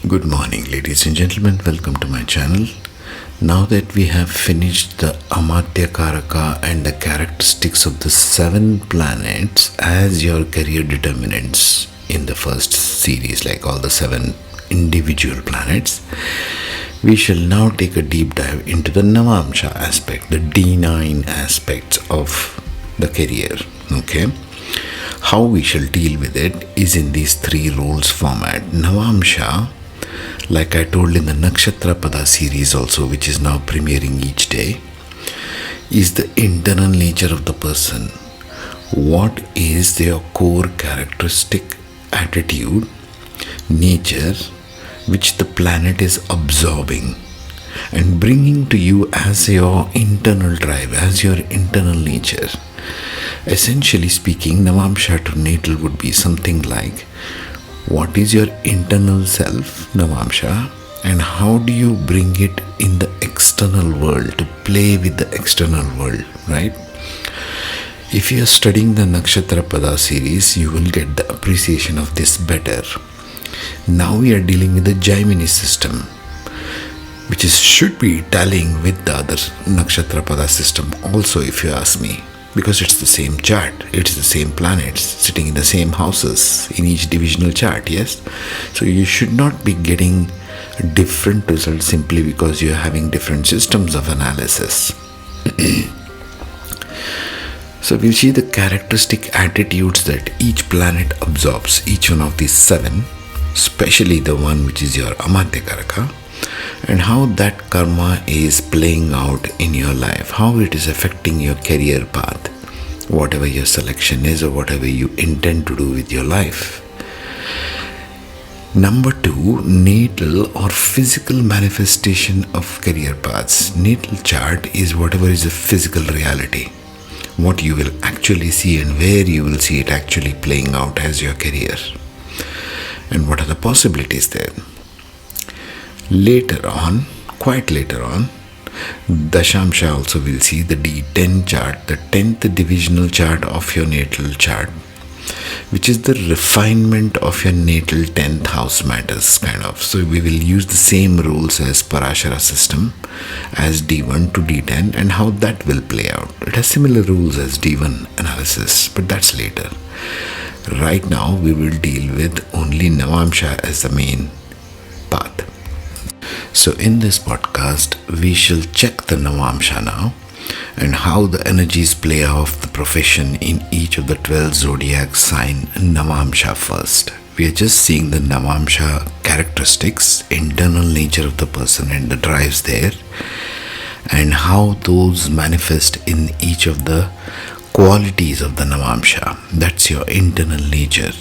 Good morning, ladies and gentlemen. Welcome to my channel. Now that we have finished the Amatyakaraka and the characteristics of the 7 planets as your career determinants in the first series, like all the 7 individual planets, we shall now take a deep dive into the Navamsha aspect, the D9 aspects of the career. Okay. How we shall deal with it is in these 3 rules format. Navamsha, like I told in the Nakshatra Pada series also, which is now premiering each day, is the internal nature of the person. What is their core characteristic, attitude, nature, which the planet is absorbing and bringing to you as your internal drive, as your internal nature. Essentially speaking, Navamsha to natal would be something like, what is your internal self, Navamsha, and how do you bring it in the external world, to play with the external world, right? If you are studying the Nakshatra Pada series, you will get the appreciation of this better. Now we are dealing with the Jaimini system, which should be tallying with the other Nakshatra Pada system also, if you ask me. Because it's the same chart, it's the same planets sitting in the same houses in each divisional chart, yes? So you should not be getting different results simply because you are having different systems of analysis. So we'll see the characteristic attitudes that each planet absorbs, each one of these 7, especially the one which is your Amatyakaraka, and how that karma is playing out in your life, how it is affecting your career path, whatever your selection is or whatever you intend to do with your life. Number 2, natal or physical manifestation of career paths. Natal chart is whatever is a physical reality, what you will actually see and where you will see it actually playing out as your career, and what are the possibilities there. Later on, quite later on, Dashamsha also will see the D10 chart, the 10th divisional chart of your natal chart, which is the refinement of your natal 10th house matters, kind of. So we will use the same rules as Parashara system, as D1 to D10, and how that will play out. It has similar rules as D1 analysis, but that's later. Right now, we will deal with only Navamsha as the main path. So in this podcast, we shall check the Navamsha now and how the energies play off the profession in each of the 12 zodiac sign Navamsha first. We are just seeing the Navamsha characteristics, internal nature of the person and the drives there, and how those manifest in each of the qualities of the Navamsha. That's your internal nature.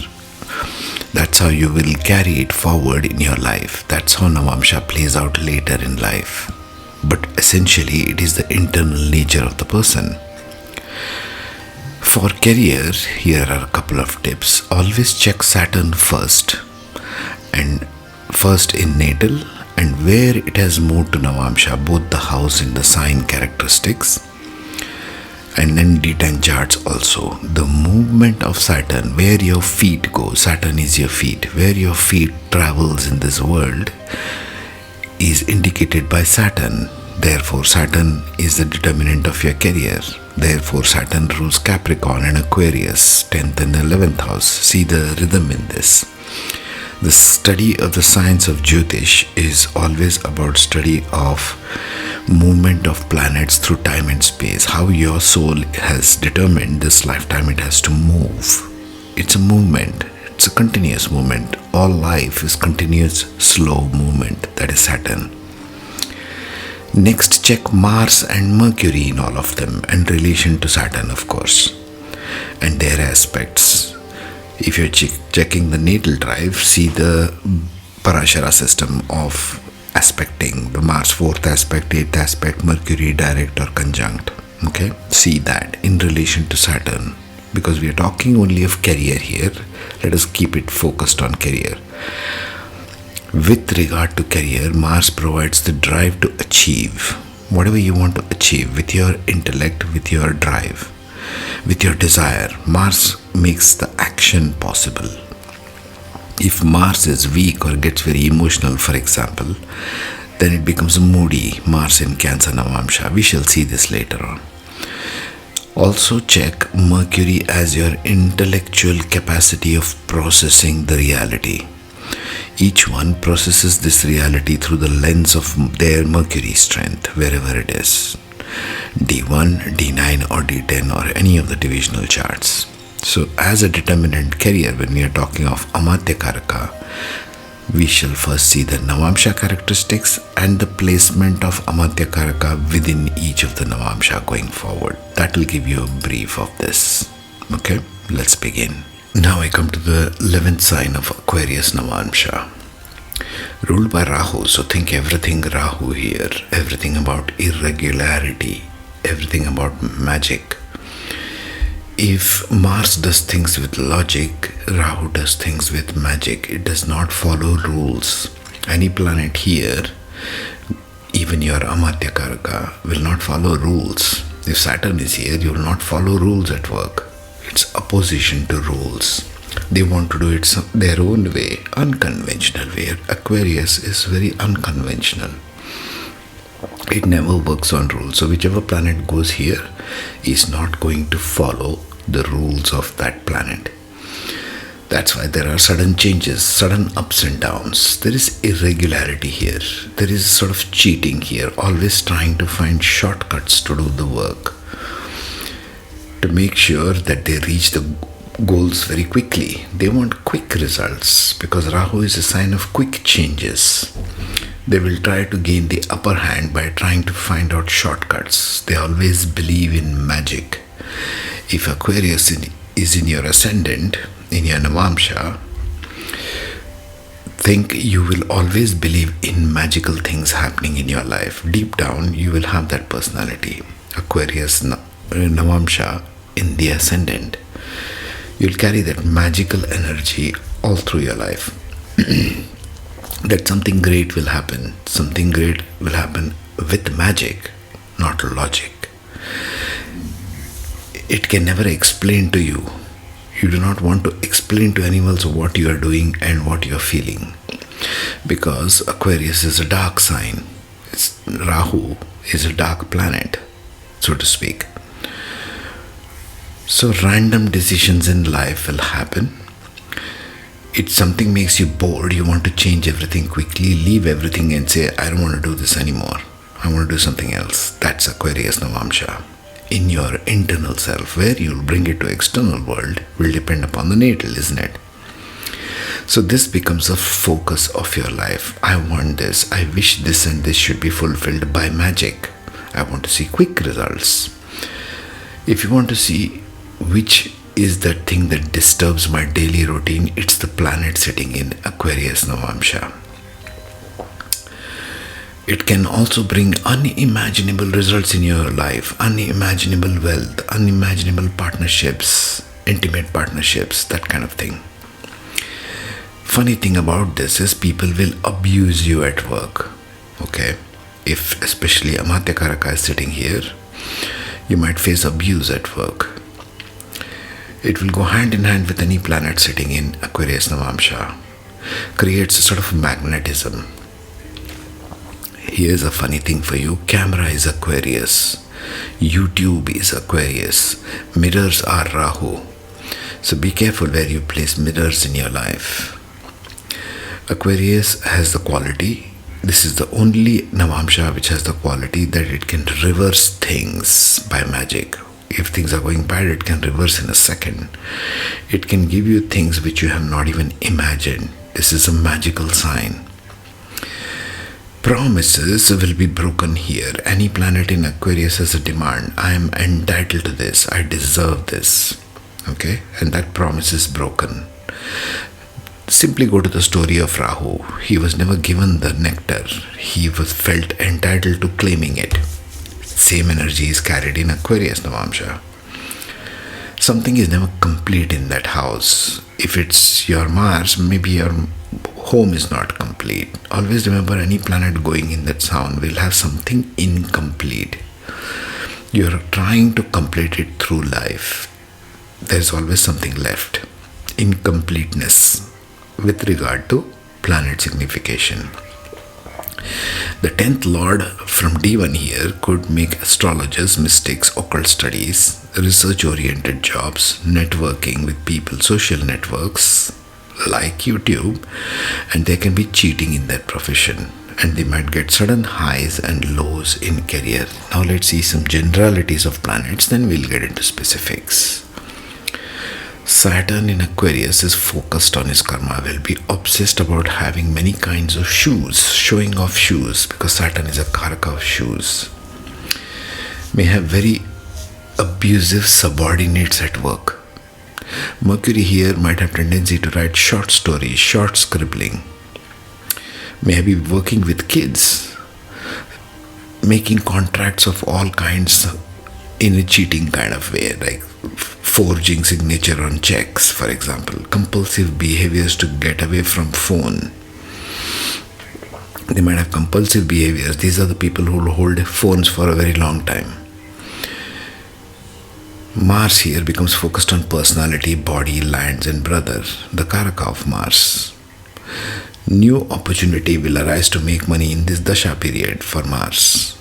That's how you will carry it forward in your life. That's how Navamsha plays out later in life. But essentially, it is the internal nature of the person. For career, here are a couple of tips. Always check Saturn first, and first in natal, and where it has moved to Navamsha, both the house and the sign characteristics. And then D10 charts also. The movement of Saturn, where your feet go, Saturn is your feet, where your feet travels in this world is indicated by Saturn. Therefore, Saturn is the determinant of your career. Therefore, Saturn rules Capricorn and Aquarius, 10th and 11th house. See the rhythm in this. The study of the science of Jyotish is always about study of movement of planets through time and space, how your soul has determined this lifetime it has to move. It's a movement, it's a continuous movement. All life is continuous slow movement. That is Saturn. Next, check Mars and Mercury in all of them, and relation to Saturn, of course, and their aspects. If you're checking the natal drive, see the Parashara system of aspecting the Mars 4th aspect, 8th aspect, Mercury direct or conjunct. Okay, see that in relation to Saturn, because we are talking only of career here. Let us keep it focused on career. With regard to career, Mars provides the drive to achieve whatever you want to achieve with your intellect, with your drive, with your desire. Mars makes the action possible. If Mars is weak or gets very emotional, for example, then it becomes moody. Mars in Cancer Navamsha. We shall see this later on. Also check Mercury as your intellectual capacity of processing the reality. Each one processes this reality through the lens of their Mercury strength, wherever it is. D1, D9 or D10 or any of the divisional charts. So as a determinant carrier, when we are talking of Amatyakaraka, we shall first see the Navamsha characteristics and the placement of Amatyakaraka within each of the Navamsha going forward. That will give you a brief of this. Okay, let's begin. Now I come to the 11th sign of Aquarius Navamsha. Ruled by Rahu, so think everything Rahu here, everything about irregularity, everything about magic. If Mars does things with logic, Rahu does things with magic. It does not follow rules. Any planet here, even your Amatyakaraka, will not follow rules. If Saturn is here, you will not follow rules at work. It's opposition to rules. They want to do it their own way, unconventional way. Aquarius is very unconventional. It never works on rules. So whichever planet goes here is not going to follow the rules of that planet. That's why there are sudden changes, sudden ups and downs. There is irregularity here. There is sort of cheating here, always trying to find shortcuts to do the work, to make sure that they reach the goals very quickly. They want quick results because Rahu is a sign of quick changes. They will try to gain the upper hand by trying to find out shortcuts. They always believe in magic. If Aquarius is in your ascendant, in your Navamsha, think you will always believe in magical things happening in your life. Deep down, you will have that personality. Aquarius Navamsha in the ascendant. You'll carry that magical energy all through your life. That something great will happen. Something great will happen with magic, not logic. It can never explain to you. You do not want to explain to animals what you are doing and what you are feeling. Because Aquarius is a dark sign. Rahu is a dark planet, so to speak. So random decisions in life will happen. If something makes you bored, you want to change everything quickly, leave everything and say, I don't want to do this anymore. I want to do something else. That's Aquarius Navamsha. In your internal self, where you'll bring it to external world will depend upon the natal, isn't it? So this becomes a focus of your life. I want this. I wish this and this should be fulfilled by magic. I want to see quick results. If you want to see which is that thing that disturbs my daily routine, it's the planet sitting in Aquarius Navamsha. It can also bring unimaginable results in your life, unimaginable wealth, unimaginable partnerships, intimate partnerships, that kind of thing. Funny thing about this is people will abuse you at work. Okay? If especially Amatyakaraka is sitting here, you might face abuse at work. It will go hand in hand with any planet sitting in Aquarius Navamsha. Creates a sort of magnetism. Here's a funny thing for you. Camera is Aquarius. YouTube is Aquarius. Mirrors are Rahu. So be careful where you place mirrors in your life. Aquarius has the quality. This is the only Navamsha which has the quality that it can reverse things by magic. If things are going bad, it can reverse in a second. It can give you things which you have not even imagined. This is a magical sign. Promises will be broken here. Any planet in Aquarius has a demand. I am entitled to this. I deserve this. Okay? And that promise is broken. Simply go to the story of Rahu. He was never given the nectar. He was felt entitled to claiming it. Same energy is carried in Aquarius Navamsha. Something is never complete in that house. If it's your Mars, maybe your home is not complete. Always remember, any planet going in that sound will have something incomplete. You're trying to complete it through life. There's always something left. Incompleteness. with regard to planet signification. The 10th Lord from D1 here could make astrologers mistakes, occult studies, research-oriented jobs, networking with people, social networks like YouTube, and there can be cheating in that profession, and they might get sudden highs and lows in career. Now let's see some generalities of planets, then we'll get into specifics. Saturn in Aquarius is focused on his karma, will be obsessed about having many kinds of shoes, showing off shoes, because Saturn is a karaka of shoes. May have very abusive subordinates at work. Mercury here might have tendency to write short stories, short scribbling. May be working with kids, making contracts of all kinds in a cheating kind of way, like forging signature on checks, for example. Compulsive behaviors to get away from phone. They might have compulsive behaviors. These are the people who will hold phones for a very long time. Mars here becomes focused on personality, body, lands, and brother, the karaka of Mars. New opportunity will arise to make money in this dasha period for Mars.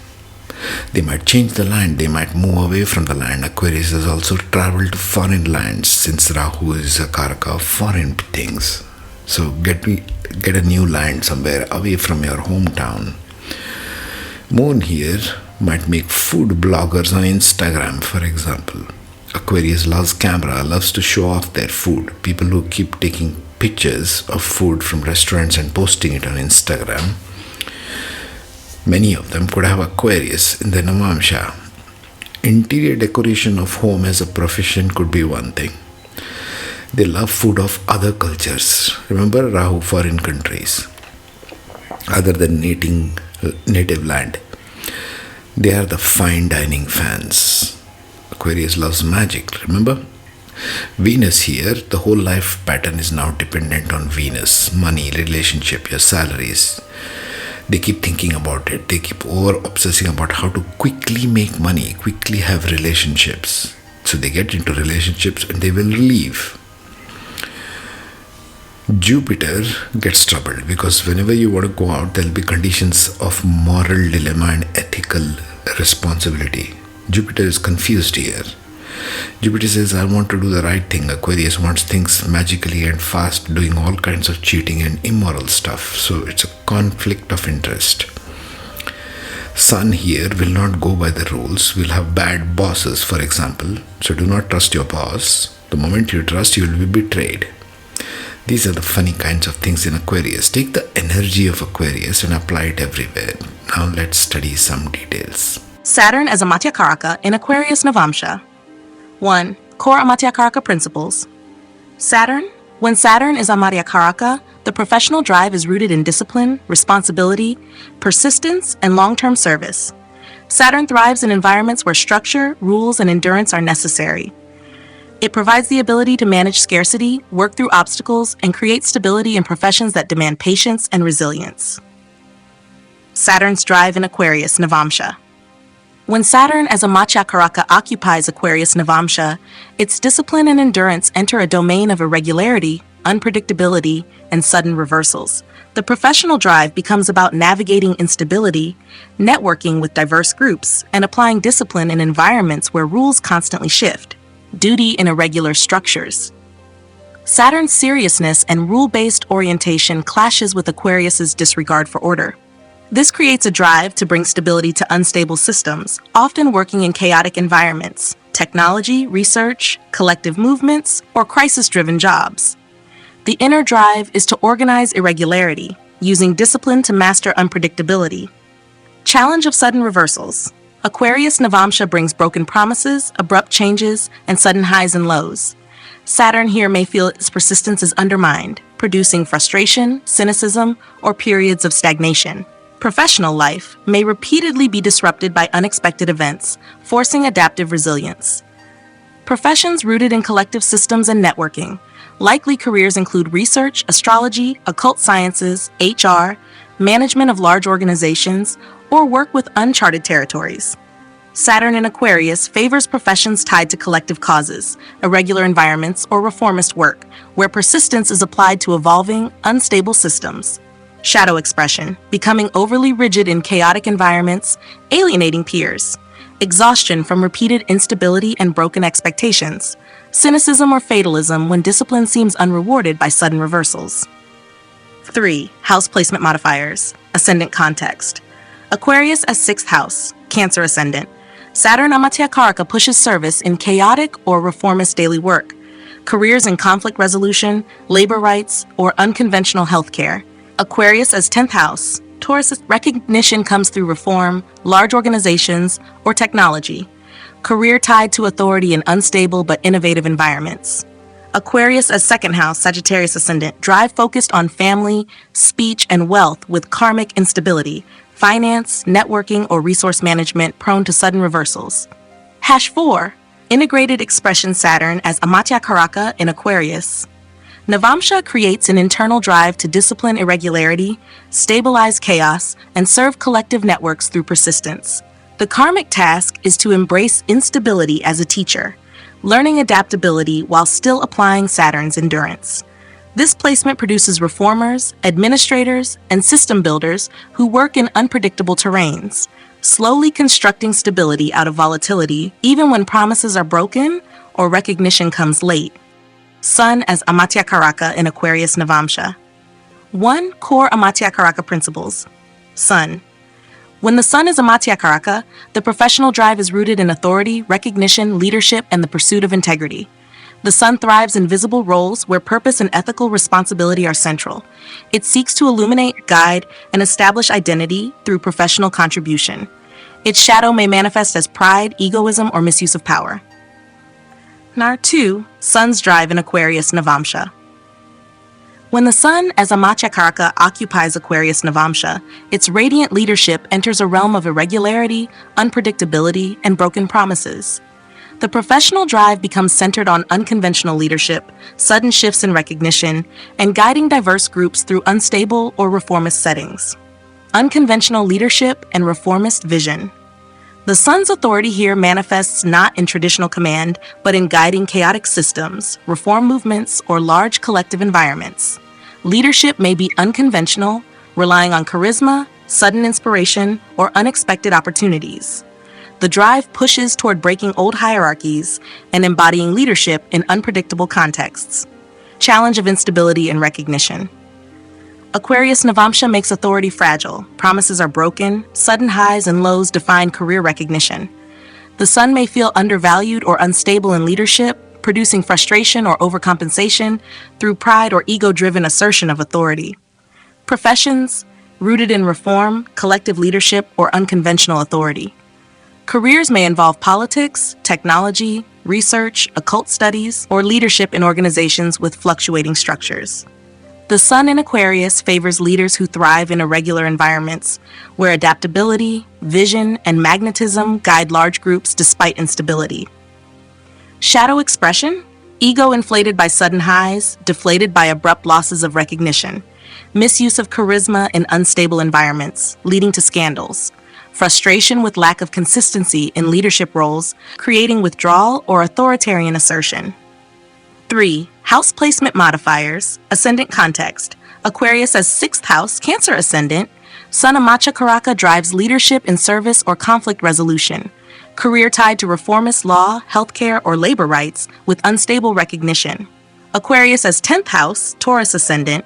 They might change the land, they might move away from the land. Aquarius has also traveled to foreign lands, since Rahu is a karaka of foreign things. So get a new land somewhere away from your hometown. Moon here might make food bloggers on Instagram, for example. Aquarius loves camera, loves to show off their food. People who keep taking pictures of food from restaurants and posting it on Instagram, many of them could have Aquarius in their Navamsha. Interior decoration of home as a profession could be one thing. They love food of other cultures. Remember, Rahu, foreign countries, other than native land. They are the fine dining fans. Aquarius loves magic, remember? Venus here, the whole life pattern is now dependent on Venus. Money, relationship, your salaries. They keep thinking about it. They keep over-obsessing about how to quickly make money, quickly have relationships. So they get into relationships and they will leave. Jupiter gets troubled because whenever you want to go out, there will be conditions of moral dilemma and ethical responsibility. Jupiter is confused here. Jupiter says, I want to do the right thing. Aquarius wants things magically and fast, doing all kinds of cheating and immoral stuff. So it's a conflict of interest. Sun here will not go by the rules, will have bad bosses, for example. So do not trust your boss. The moment you trust, you will be betrayed. These are the funny kinds of things in Aquarius. Take the energy of Aquarius and apply it everywhere. Now let's study some details. Saturn as Amatyakaraka in Aquarius Navamsha. 1. Core Amatyakaraka principles. When Saturn is Amatyakaraka, the professional drive is rooted in discipline, responsibility, persistence, and long-term service. Saturn thrives in environments where structure, rules, and endurance are necessary. It provides the ability to manage scarcity, work through obstacles, and create stability in professions that demand patience and resilience. Saturn's drive in Aquarius Navamsha. When Saturn as Amatyakaraka occupies Aquarius Navamsha, its discipline and endurance enter a domain of irregularity, unpredictability, and sudden reversals. The professional drive becomes about navigating instability, networking with diverse groups, and applying discipline in environments where rules constantly shift. Duty in irregular structures. Saturn's seriousness and rule-based orientation clashes with Aquarius's disregard for order. This creates a drive to bring stability to unstable systems, often working in chaotic environments, technology, research, collective movements, or crisis-driven jobs. The inner drive is to organize irregularity, using discipline to master unpredictability. Challenge of sudden reversals. Aquarius Navamsha brings broken promises, abrupt changes, and sudden highs and lows. Saturn here may feel its persistence is undermined, producing frustration, cynicism, or periods of stagnation. Professional life may repeatedly be disrupted by unexpected events, forcing adaptive resilience. Professions rooted in collective systems and networking. Likely careers include research, astrology, occult sciences, HR, management of large organizations, or work with uncharted territories. Saturn in Aquarius favors professions tied to collective causes, irregular environments, or reformist work, where persistence is applied to evolving, unstable systems. Shadow expression, becoming overly rigid in chaotic environments, alienating peers. Exhaustion from repeated instability and broken expectations. Cynicism or fatalism when discipline seems unrewarded by sudden reversals. 3. House placement modifiers. Ascendant context. Aquarius as 6th house, Cancer ascendant. Saturn Amatyakaraka pushes service in chaotic or reformist daily work, careers in conflict resolution, labor rights, or unconventional healthcare. Aquarius as 10th house, Taurus recognition comes through reform, large organizations, or technology. Career tied to authority in unstable but innovative environments. Aquarius as 2nd house, Sagittarius ascendant, drive focused on family, speech, and wealth with karmic instability, finance, networking, or resource management prone to sudden reversals. Hash 4. Integrated expression Saturn as Amatyakaraka in Aquarius. Navamsha creates an internal drive to discipline irregularity, stabilize chaos, and serve collective networks through persistence. The karmic task is to embrace instability as a teacher, learning adaptability while still applying Saturn's endurance. This placement produces reformers, administrators, and system builders who work in unpredictable terrains, slowly constructing stability out of volatility even when promises are broken or recognition comes late. Sun as Amatyakaraka in Aquarius Navamsha. 1. Core Amatyakaraka principles. Sun. When the Sun is Amatyakaraka, the professional drive is rooted in authority, recognition, leadership, and the pursuit of integrity. The Sun thrives in visible roles where purpose and ethical responsibility are central. It seeks to illuminate, guide, and establish identity through professional contribution. Its shadow may manifest as pride, egoism, or misuse of power. Nar 2. Sun's drive in Aquarius Navamsha. When the Sun as Amatyakaraka occupies Aquarius Navamsha, its radiant leadership enters a realm of irregularity, unpredictability, and broken promises. The professional drive becomes centered on unconventional leadership, sudden shifts in recognition, and guiding diverse groups through unstable or reformist settings. Unconventional leadership and reformist vision. The Sun's authority here manifests not in traditional command, but in guiding chaotic systems, reform movements, or large collective environments. Leadership may be unconventional, relying on charisma, sudden inspiration, or unexpected opportunities. The drive pushes toward breaking old hierarchies and embodying leadership in unpredictable contexts. Challenge of instability and recognition. Aquarius Navamsha makes authority fragile. Promises are broken. Sudden highs and lows define career recognition. The Sun may feel undervalued or unstable in leadership, producing frustration or overcompensation through pride or ego-driven assertion of authority. Professions, rooted in reform, collective leadership, or unconventional authority. Careers may involve politics, technology, research, occult studies, or leadership in organizations with fluctuating structures. The Sun in Aquarius favors leaders who thrive in irregular environments, where adaptability, vision, and magnetism guide large groups despite instability. Shadow expression, ego inflated by sudden highs, deflated by abrupt losses of recognition. Misuse of charisma in unstable environments, leading to scandals. Frustration with lack of consistency in leadership roles, creating withdrawal or authoritarian assertion. 3. House placement modifiers. Ascendant context. Aquarius as 6th house, Cancer ascendant. Sun Amatyakaraka drives leadership in service or conflict resolution. Career tied to reformist law, healthcare, or labor rights with unstable recognition. Aquarius as 10th house, Taurus ascendant.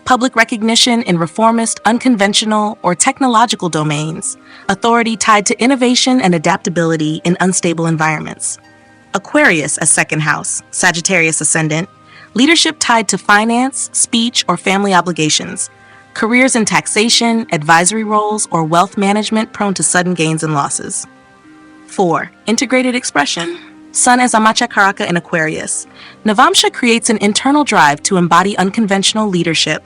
Public recognition in reformist, unconventional, or technological domains. Authority tied to innovation and adaptability in unstable environments. Aquarius as 2nd house, Sagittarius ascendant. Leadership tied to finance, speech, or family obligations. Careers in taxation, advisory roles, or wealth management prone to sudden gains and losses. 4. Integrated expression. Sun as Amatyakaraka in Aquarius. Navamsha creates an internal drive to embody unconventional leadership,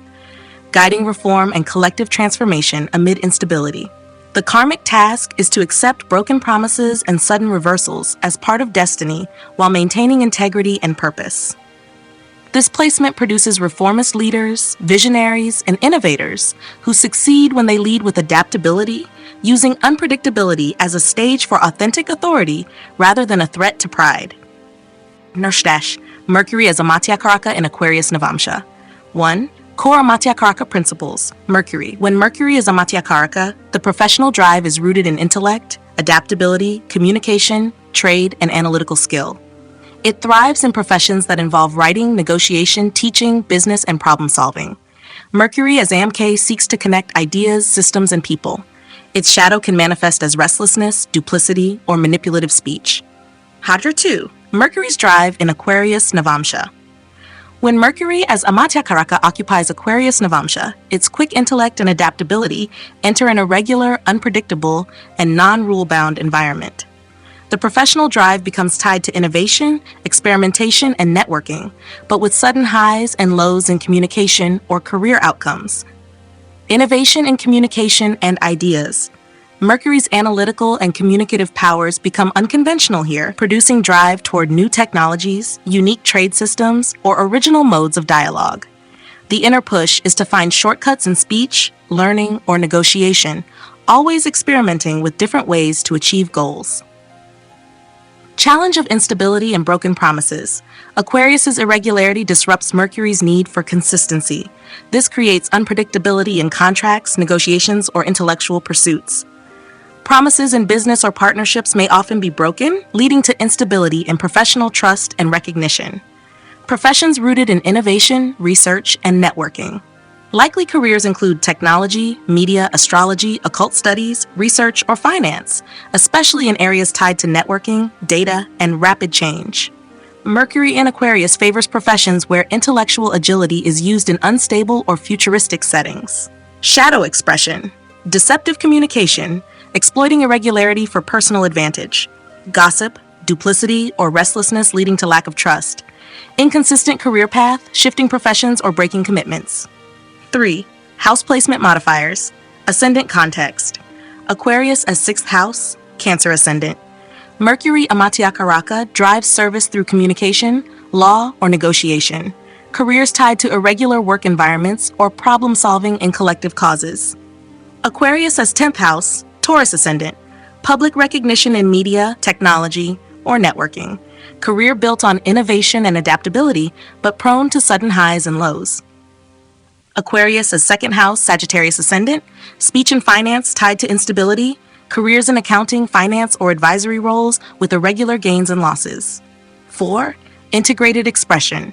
guiding reform and collective transformation amid instability. The karmic task is to accept broken promises and sudden reversals as part of destiny while maintaining integrity and purpose. This placement produces reformist leaders, visionaries, and innovators who succeed when they lead with adaptability, using unpredictability as a stage for authentic authority rather than a threat to pride. Nurshdash, Mercury as Amatyakaraka in Aquarius Navamsha. 1. Core Amatyakaraka principles. Mercury. When Mercury is Amatyakaraka, the professional drive is rooted in intellect, adaptability, communication, trade, and analytical skill. It thrives in professions that involve writing, negotiation, teaching, business, and problem solving. Mercury as AMK seeks to connect ideas, systems, and people. Its shadow can manifest as restlessness, duplicity, or manipulative speech. Hadra 2. Mercury's drive in Aquarius Navamsha. When Mercury as Amatyakaraka occupies Aquarius Navamsha, its quick intellect and adaptability enter an irregular, unpredictable, and non-rule-bound environment. The professional drive becomes tied to innovation, experimentation, and networking, but with sudden highs and lows in communication or career outcomes. Innovation in communication and ideas. Mercury's analytical and communicative powers become unconventional here, producing drive toward new technologies, unique trade systems, or original modes of dialogue. The inner push is to find shortcuts in speech, learning, or negotiation, always experimenting with different ways to achieve goals. Challenge of instability and broken promises. Aquarius's irregularity disrupts Mercury's need for consistency. This creates unpredictability in contracts, negotiations, or intellectual pursuits. Promises in business or partnerships may often be broken, leading to instability in professional trust and recognition. Professions rooted in innovation, research, and networking. Likely careers include technology, media, astrology, occult studies, research, or finance, especially in areas tied to networking, data, and rapid change. Mercury in Aquarius favors professions where intellectual agility is used in unstable or futuristic settings. Shadow expression. Deceptive communication, exploiting irregularity for personal advantage. Gossip, duplicity, or restlessness leading to lack of trust. Inconsistent career path, shifting professions, or breaking commitments. 3. House placement modifiers. Ascendant context. Aquarius as 6th house, Cancer ascendant. Mercury Amatyakaraka drives service through communication, law, or negotiation. Careers tied to irregular work environments or problem solving in collective causes. Aquarius as 10th house, Taurus ascendant. Public recognition in media, technology, or networking. Career built on innovation and adaptability, but prone to sudden highs and lows. Aquarius as 2nd house, Sagittarius ascendant. Speech and finance tied to instability. Careers in accounting, finance, or advisory roles with irregular gains and losses. 4. Integrated expression.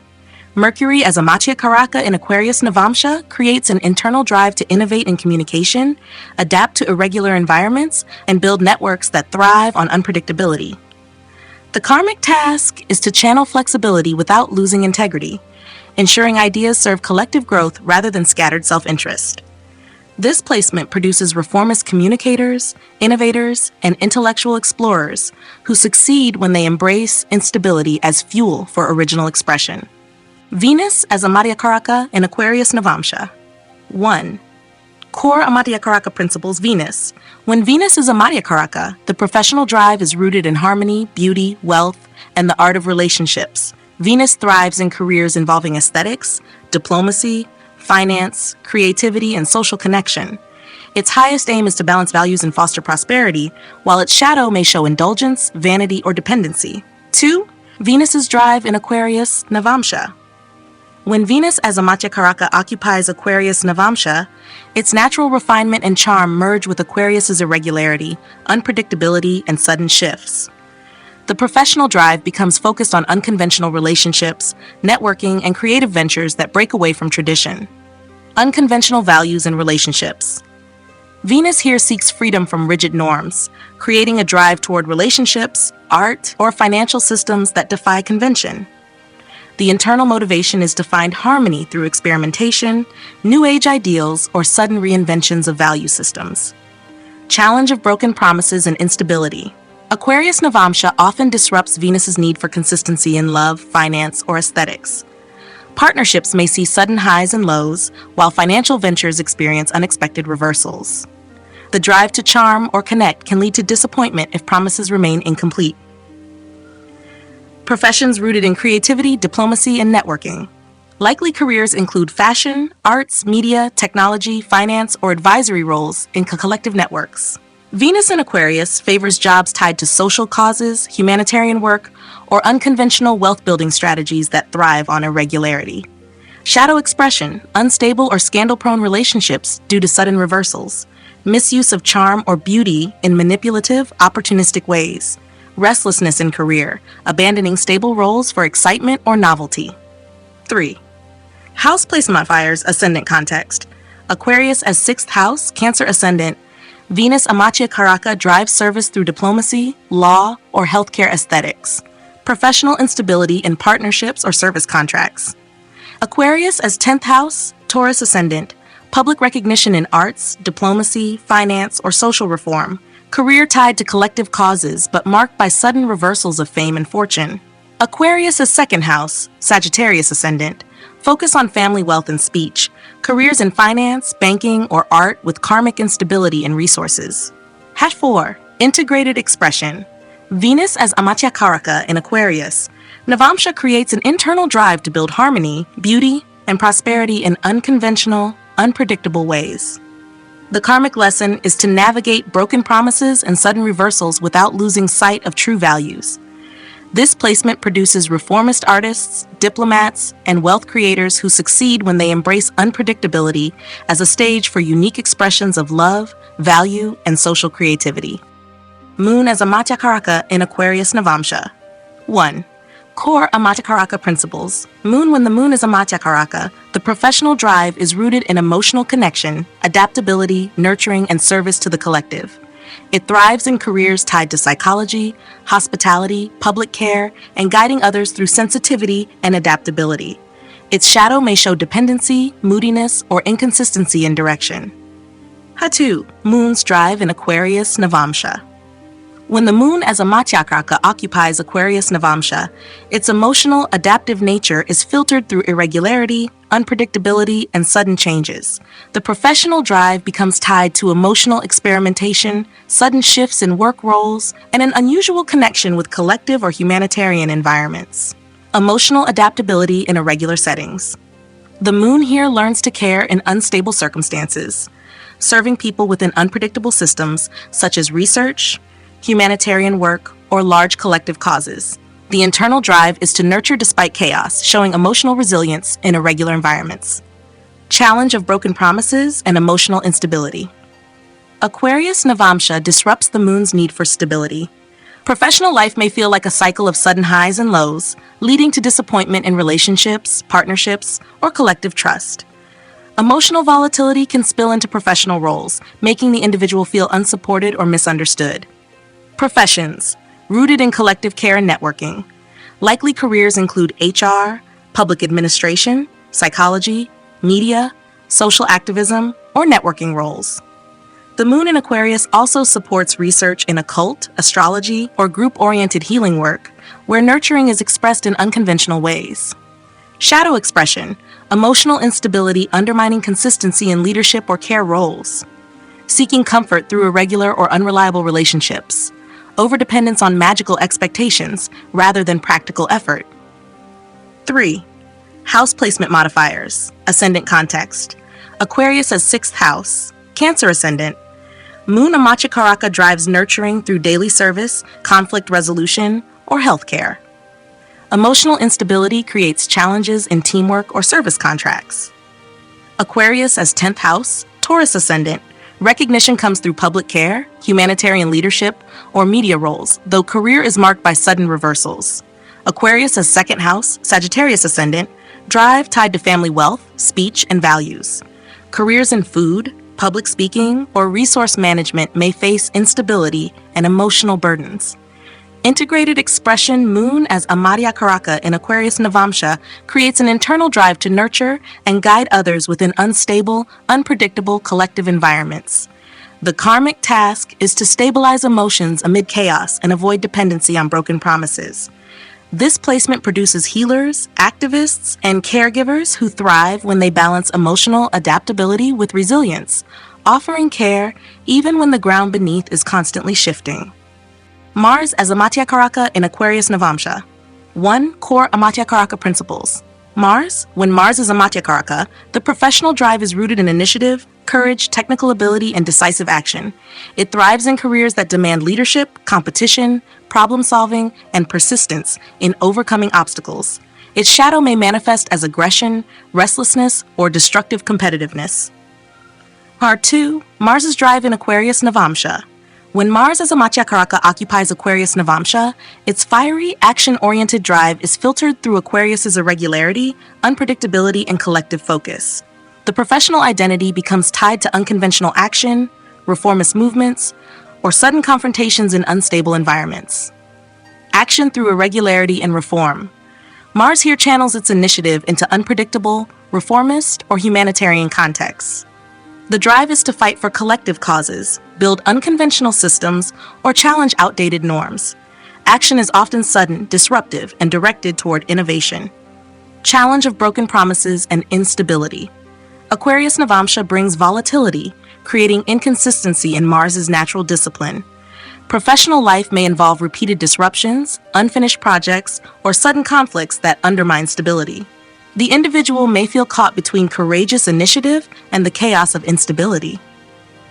Mercury as Amatyakaraka in Aquarius Navamsha creates an internal drive to innovate in communication, adapt to irregular environments, and build networks that thrive on unpredictability. The karmic task is to channel flexibility without losing integrity, ensuring ideas serve collective growth rather than scattered self-interest. This placement produces reformist communicators, innovators, and intellectual explorers who succeed when they embrace instability as fuel for original expression. Venus as Amatyakaraka in Aquarius Navamsha. 1. Core Amatyakaraka principles. Venus. When Venus is Amatyakaraka, the professional drive is rooted in harmony, beauty, wealth, and the art of relationships. Venus thrives in careers involving aesthetics, diplomacy, finance, creativity, and social connection. Its highest aim is to balance values and foster prosperity, while its shadow may show indulgence, vanity, or dependency. 2. Venus's drive in Aquarius Navamsha. When Venus as Amatyakaraka occupies Aquarius Navamsha, its natural refinement and charm merge with Aquarius's irregularity, unpredictability, and sudden shifts. The professional drive becomes focused on unconventional relationships, networking, and creative ventures that break away from tradition. Unconventional values and relationships. Venus here seeks freedom from rigid norms, creating a drive toward relationships, art, or financial systems that defy convention. The internal motivation is to find harmony through experimentation, new age ideals, or sudden reinventions of value systems. Challenge of broken promises and instability. Aquarius Navamsha often disrupts Venus's need for consistency in love, finance, or aesthetics. Partnerships may see sudden highs and lows, while financial ventures experience unexpected reversals. The drive to charm or connect can lead to disappointment if promises remain incomplete. Professions rooted in creativity, diplomacy, and networking. Likely careers include fashion, arts, media, technology, finance, or advisory roles in collective networks. Venus in Aquarius favors jobs tied to social causes, humanitarian work, or unconventional wealth-building strategies that thrive on irregularity. Shadow expression, unstable or scandal-prone relationships due to sudden reversals, misuse of charm or beauty in manipulative, opportunistic ways, restlessness in career, abandoning stable roles for excitement or novelty. 3. House placement modifiers, ascendant context. Aquarius as 6th house, Cancer ascendant. Venus Amatyakaraka drives service through diplomacy, law, or healthcare aesthetics. Professional instability in partnerships or service contracts. Aquarius as 10th house, Taurus ascendant. Public recognition in arts, diplomacy, finance, or social reform. Career tied to collective causes but marked by sudden reversals of fame and fortune. Aquarius as 2nd house, Sagittarius ascendant. Focus on family wealth and speech. Careers in finance, banking, or art with karmic instability and resources. 4. Integrated expression. Venus as Amatyakaraka in Aquarius. Navamsha creates an internal drive to build harmony, beauty, and prosperity in unconventional, unpredictable ways. The karmic lesson is to navigate broken promises and sudden reversals without losing sight of true values. This placement produces reformist artists, diplomats, and wealth creators who succeed when they embrace unpredictability as a stage for unique expressions of love, value, and social creativity. Moon as Amatyakaraka in Aquarius Navamsha. 1. Core Amatyakaraka principles. Moon when the moon is Amatyakaraka, the professional drive is rooted in emotional connection, adaptability, nurturing, and service to the collective. It thrives in careers tied to psychology, hospitality, public care, and guiding others through sensitivity and adaptability. Its shadow may show dependency, moodiness, or inconsistency in direction. 2. Moon's drive in Aquarius Navamsha. When the moon as Amatyakaraka occupies Aquarius Navamsha, its emotional, adaptive nature is filtered through irregularity, unpredictability, and sudden changes. The professional drive becomes tied to emotional experimentation, sudden shifts in work roles, and an unusual connection with collective or humanitarian environments. Emotional adaptability in irregular settings. The moon here learns to care in unstable circumstances, serving people within unpredictable systems such as research, humanitarian work, or large collective causes. The internal drive is to nurture despite chaos, showing emotional resilience in irregular environments. Challenge of broken promises and emotional instability. Aquarius Navamsha disrupts the moon's need for stability. Professional life may feel like a cycle of sudden highs and lows, leading to disappointment in relationships, partnerships, or collective trust. Emotional volatility can spill into professional roles, making the individual feel unsupported or misunderstood. Professions, rooted in collective care and networking. Likely careers include HR, public administration, psychology, media, social activism, or networking roles. The moon in Aquarius also supports research in occult, astrology, or group-oriented healing work, where nurturing is expressed in unconventional ways. Shadow expression, emotional instability undermining consistency in leadership or care roles. Seeking comfort through irregular or unreliable relationships. Overdependence on magical expectations rather than practical effort. 3. House placement modifiers, ascendant context. Aquarius as 6th house, Cancer ascendant. Moon Amatyakaraka drives nurturing through daily service, conflict resolution, or healthcare. Emotional instability creates challenges in teamwork or service contracts. Aquarius as 10th house, Taurus ascendant. Recognition comes through public care, humanitarian leadership, or media roles, though career is marked by sudden reversals. Aquarius as 2nd house, Sagittarius ascendant, drive tied to family wealth, speech, and values. Careers in food, public speaking, or resource management may face instability and emotional burdens. Integrated expression Moon as Amatyakaraka in Aquarius Navamsha creates an internal drive to nurture and guide others within unstable, unpredictable collective environments. The karmic task is to stabilize emotions amid chaos and avoid dependency on broken promises. This placement produces healers, activists, and caregivers who thrive when they balance emotional adaptability with resilience, offering care even when the ground beneath is constantly shifting. Mars as Amatyakaraka in Aquarius Navamsha. 1. Core Amatyakaraka principles. Mars, when Mars is Amatyakaraka, the professional drive is rooted in initiative, courage, technical ability, and decisive action. It thrives in careers that demand leadership, competition, problem solving, and persistence in overcoming obstacles. Its shadow may manifest as aggression, restlessness, or destructive competitiveness. Part 2. Mars's drive in Aquarius Navamsha. When Mars as Amatyakaraka occupies Aquarius Navamsha, its fiery, action-oriented drive is filtered through Aquarius's irregularity, unpredictability, and collective focus. The professional identity becomes tied to unconventional action, reformist movements, or sudden confrontations in unstable environments. Action through irregularity and reform. Mars here channels its initiative into unpredictable, reformist, or humanitarian contexts. The drive is to fight for collective causes, build unconventional systems, or challenge outdated norms. Action is often sudden, disruptive, and directed toward innovation. Challenge of broken promises and instability. Aquarius Navamsha brings volatility, creating inconsistency in Mars's natural discipline. Professional life may involve repeated disruptions, unfinished projects, or sudden conflicts that undermine stability. The individual may feel caught between courageous initiative and the chaos of instability.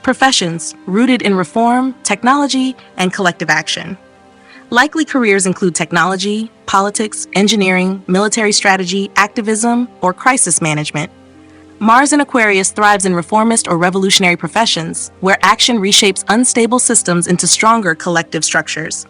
Professions rooted in reform, technology, and collective action. Likely careers include technology, politics, engineering, military strategy, activism, or crisis management. Mars in Aquarius thrives in reformist or revolutionary professions, where action reshapes unstable systems into stronger collective structures.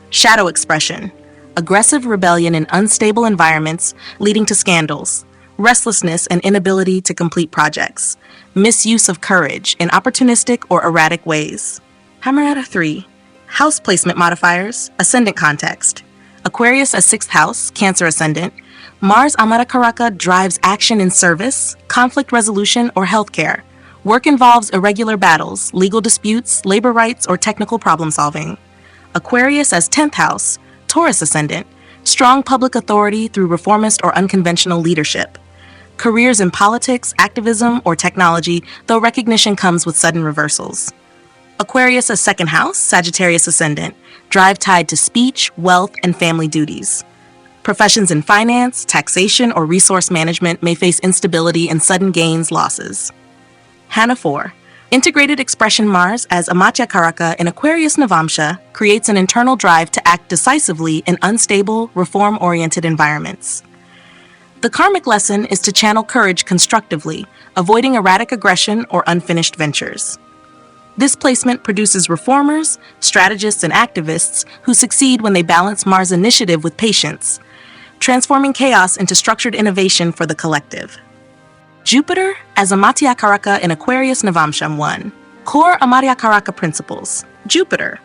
Shadow expression. Aggressive rebellion in unstable environments, leading to scandals. Restlessness and inability to complete projects. Misuse of courage in opportunistic or erratic ways. Hamarata 3. House placement modifiers, ascendant context. Aquarius as 6th house, Cancer ascendant. Mars Amatyakaraka drives action in service, conflict resolution, or healthcare. Work involves irregular battles, legal disputes, labor rights, or technical problem solving. Aquarius as 10th house, Taurus ascendant. Strong public authority through reformist or unconventional leadership. Careers in politics, activism, or technology, though recognition comes with sudden reversals. Aquarius as 2nd house, Sagittarius ascendant. Drive tied to speech, wealth, and family duties. Professions in finance, taxation, or resource management may face instability and sudden gains losses. Hana 4. Integrated expression Mars as Amatyakaraka in Aquarius Navamsha creates an internal drive to act decisively in unstable, reform-oriented environments. The karmic lesson is to channel courage constructively, avoiding erratic aggression or unfinished ventures. This placement produces reformers, strategists, and activists who succeed when they balance Mars' initiative with patience, transforming chaos into structured innovation for the collective. Jupiter as Amatyakaraka in Aquarius Navamsha 1. Core Amatyakaraka principles. Jupiter.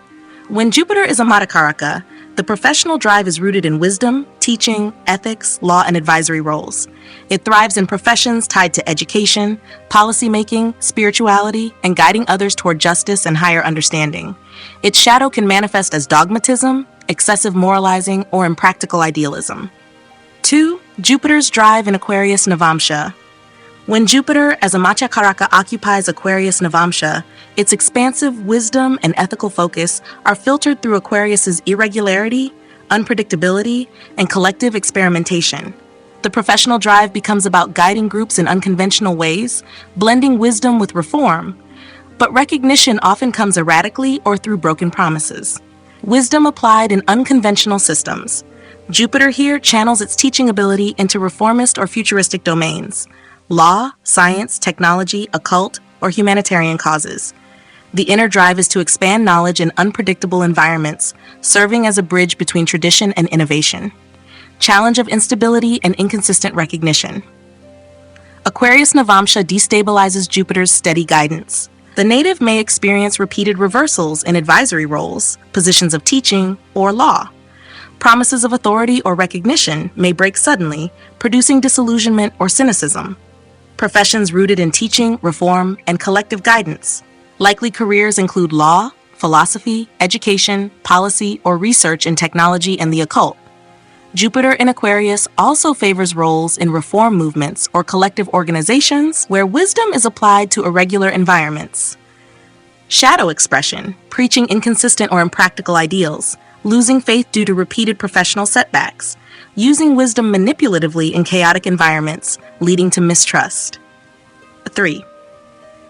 When Jupiter is Amatyakaraka, the professional drive is rooted in wisdom, teaching, ethics, law, and advisory roles. It thrives in professions tied to education, policymaking, spirituality, and guiding others toward justice and higher understanding. Its shadow can manifest as dogmatism, excessive moralizing, or impractical idealism. 2. Jupiter's drive in Aquarius Navamsha. When Jupiter as Amatyakaraka occupies Aquarius Navamsha, its expansive wisdom and ethical focus are filtered through Aquarius's irregularity, unpredictability, and collective experimentation. The professional drive becomes about guiding groups in unconventional ways, blending wisdom with reform, but recognition often comes erratically or through broken promises. Wisdom applied in unconventional systems. Jupiter here channels its teaching ability into reformist or futuristic domains. Law, science, technology, occult, or humanitarian causes. The inner drive is to expand knowledge in unpredictable environments, serving as a bridge between tradition and innovation. Challenge of instability and inconsistent recognition. Aquarius Navamsha destabilizes Jupiter's steady guidance. The native may experience repeated reversals in advisory roles, positions of teaching, or law. Promises of authority or recognition may break suddenly, producing disillusionment or cynicism. Professions rooted in teaching, reform, and collective guidance. Likely careers include law, philosophy, education, policy, or research in technology and the occult. Jupiter in Aquarius also favors roles in reform movements or collective organizations where wisdom is applied to irregular environments. Shadow expression, preaching inconsistent or impractical ideals, losing faith due to repeated professional setbacks, using wisdom manipulatively in chaotic environments, leading to mistrust. 3.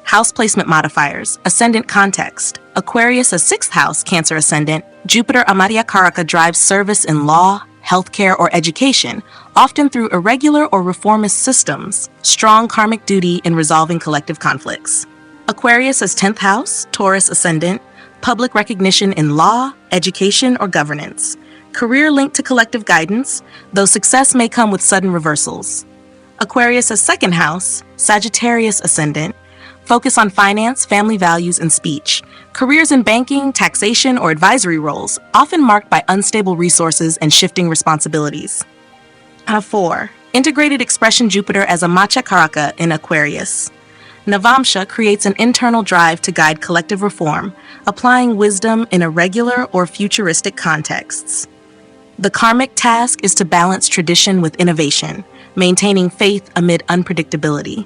House placement modifiers, ascendant context. Aquarius, a sixth house, Cancer ascendant. Jupiter Amatyakaraka drives service in law, healthcare, or education, often through irregular or reformist systems. Strong karmic duty in resolving collective conflicts. Aquarius as 10th house, Taurus ascendant. Public recognition in law, education, or governance. Career linked to collective guidance, though success may come with sudden reversals. Aquarius as second house, Sagittarius ascendant. Focus on finance, family values, and speech. Careers in banking, taxation, or advisory roles, often marked by unstable resources and shifting responsibilities. 4. Integrated expression Jupiter as Amatyakaraka in Aquarius. Navamsha creates an internal drive to guide collective reform, applying wisdom in irregular or futuristic contexts. The karmic task is to balance tradition with innovation, maintaining faith amid unpredictability.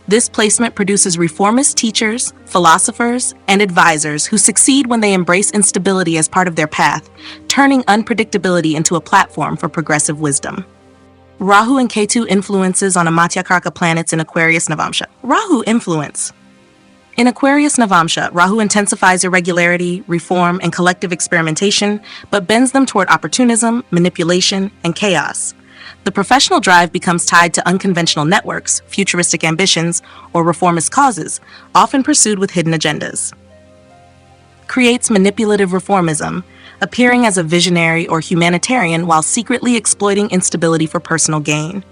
This placement produces reformist teachers, philosophers, and advisors who succeed when they embrace instability as part of their path, turning unpredictability into a platform for progressive wisdom. Rahu and Ketu influences on Amatyakaraka planets in Aquarius Navamsha. Rahu influence. In Aquarius Navamsha, Rahu intensifies irregularity, reform, and collective experimentation, but bends them toward opportunism, manipulation, and chaos. The professional drive becomes tied to unconventional networks, futuristic ambitions, or reformist causes, often pursued with hidden agendas. Creates manipulative reformism, appearing as a visionary or humanitarian while secretly exploiting instability for personal gain.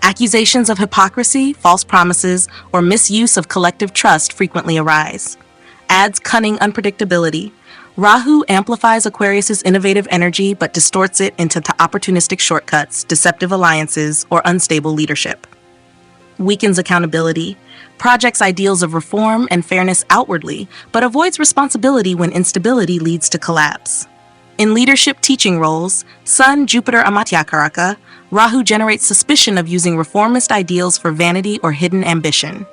Accusations of hypocrisy, false promises, or misuse of collective trust frequently arise. Adds cunning unpredictability. Rahu amplifies Aquarius's innovative energy but distorts it into opportunistic shortcuts, deceptive alliances, or unstable leadership. Weakens accountability. Projects ideals of reform and fairness outwardly, but avoids responsibility when instability leads to collapse. In leadership teaching roles, Sun, Jupiter, Amatyakaraka, Rahu generates suspicion of using reformist ideals for vanity or hidden ambition.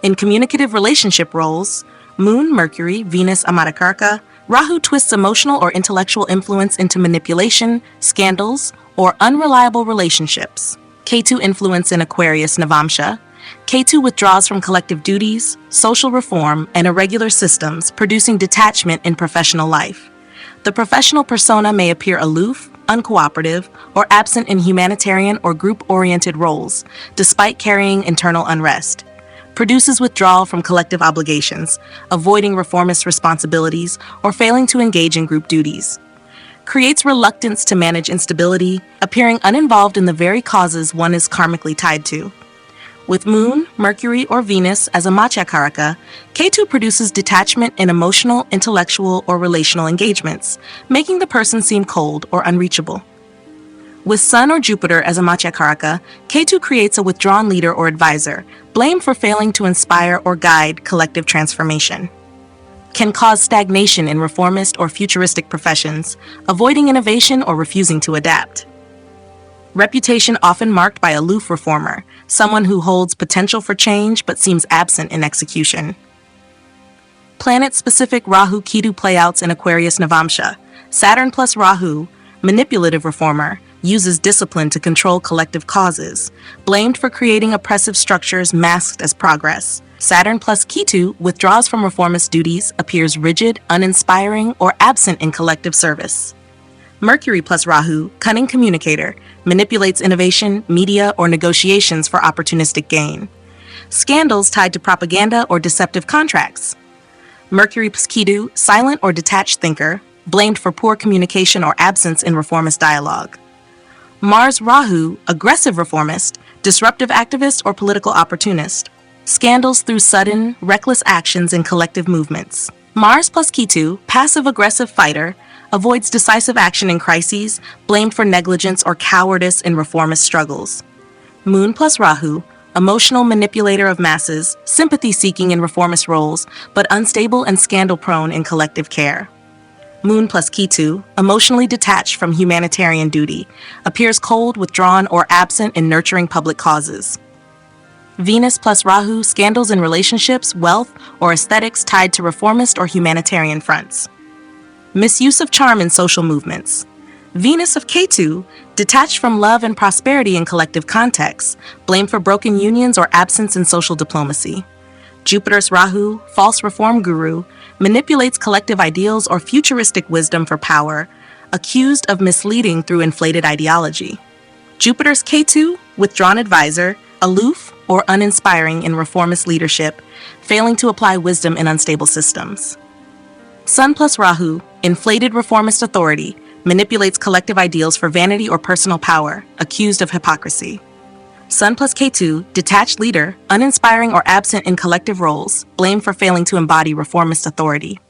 In communicative relationship roles, Moon, Mercury, Venus, Amatyakaraka, Rahu twists emotional or intellectual influence into manipulation, scandals, or unreliable relationships. Ketu influence in Aquarius Navamsha. Ketu withdraws from collective duties, social reform, and irregular systems, producing detachment in professional life. The professional persona may appear aloof, uncooperative, or absent in humanitarian or group-oriented roles, despite carrying internal unrest. Produces withdrawal from collective obligations, avoiding reformist responsibilities, or failing to engage in group duties. Creates reluctance to manage instability, appearing uninvolved in the very causes one is karmically tied to. With Moon, Mercury, or Venus as Amatyakaraka, Ketu produces detachment in emotional, intellectual, or relational engagements, making the person seem cold or unreachable. With Sun or Jupiter as Amatyakaraka, Ketu creates a withdrawn leader or advisor, blamed for failing to inspire or guide collective transformation. Can cause stagnation in reformist or futuristic professions, avoiding innovation or refusing to adapt. Reputation often marked by aloof reformer, someone who holds potential for change but seems absent in execution. Planet-specific Rahu-Ketu playouts in Aquarius Navamsha. Saturn plus Rahu, manipulative reformer, uses discipline to control collective causes, blamed for creating oppressive structures masked as progress. Saturn plus Ketu withdraws from reformist duties, appears rigid, uninspiring, or absent in collective service. Mercury plus Rahu, cunning communicator, manipulates innovation, media, or negotiations for opportunistic gain. Scandals tied to propaganda or deceptive contracts. Mercury plus Ketu, silent or detached thinker, blamed for poor communication or absence in reformist dialogue. Mars Rahu, aggressive reformist, disruptive activist, or political opportunist. Scandals through sudden, reckless actions in collective movements. Mars plus Ketu, passive-aggressive fighter, avoids decisive action in crises, blamed for negligence or cowardice in reformist struggles. Moon plus Rahu, emotional manipulator of masses, sympathy-seeking in reformist roles, but unstable and scandal-prone in collective care. Moon plus Ketu, emotionally detached from humanitarian duty, appears cold, withdrawn, or absent in nurturing public causes. Venus plus Rahu, scandals in relationships, wealth, or aesthetics tied to reformist or humanitarian fronts. Misuse of charm in social movements. Venus of Ketu, detached from love and prosperity in collective contexts, blamed for broken unions or absence in social diplomacy. Jupiter's Rahu, false reform guru, manipulates collective ideals or futuristic wisdom for power, accused of misleading through inflated ideology. Jupiter's Ketu, withdrawn advisor, aloof or uninspiring in reformist leadership, failing to apply wisdom in unstable systems. Sun plus Rahu, inflated reformist authority, manipulates collective ideals for vanity or personal power, accused of hypocrisy. Sun plus Ketu, detached leader, uninspiring or absent in collective roles, blamed for failing to embody reformist authority.